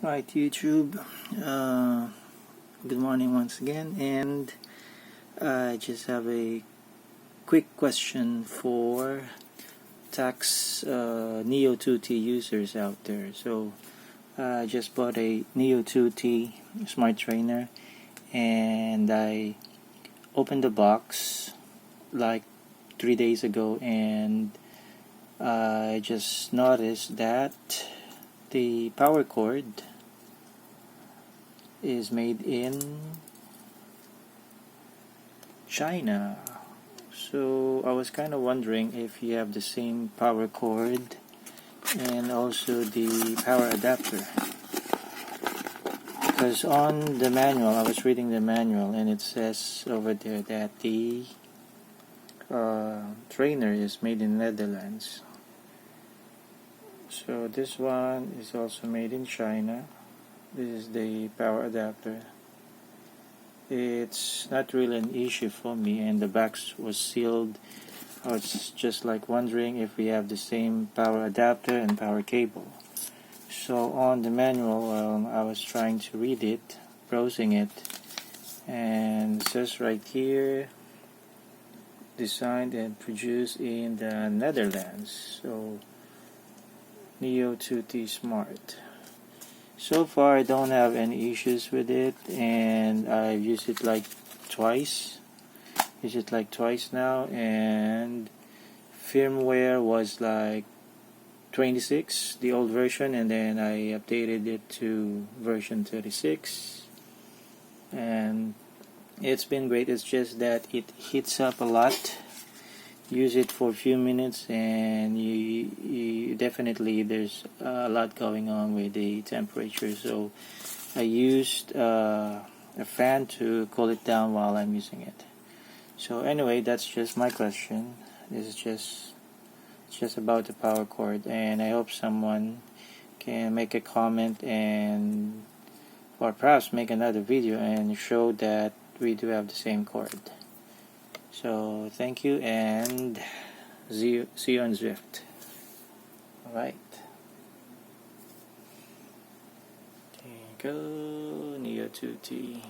Right, YouTube. Good morning once again, and I just have a quick question for Tacx Neo 2T users out there. So, I just bought a Neo 2T smart trainer, and I opened the box like 3 days ago, and I just noticed that the power cord is made in China. So I was kind of wondering if you have the same power cord and also the power adapter, because on the manual, I was reading the manual, and it says over there that the trainer is made in Netherlands. So this one is also made in China. This is the power adapter. It's not really an issue for me, and the box was sealed. I was just like wondering if we have the same power adapter and power cable. So on the manual, I was trying to read it, browsing it, and it says right here, designed and produced in the Netherlands. So Neo 2T Smart. So far, I don't have any issues with it, and I've used it like twice. Now, and firmware was like 26, the old version, and then I updated it to version 36, and it's been great. It's just that it heats up a lot. Use it for a few minutes, and you definitely, there's a lot going on with the temperature. So I used a fan to cool it down while I'm using it. So anyway, that's just my question. This is just about the power cord, and I hope someone can make a comment and or perhaps make another video and show that we do have the same cord. So thank you, and see you on Zwift. Alright. There you go, Neo 2T.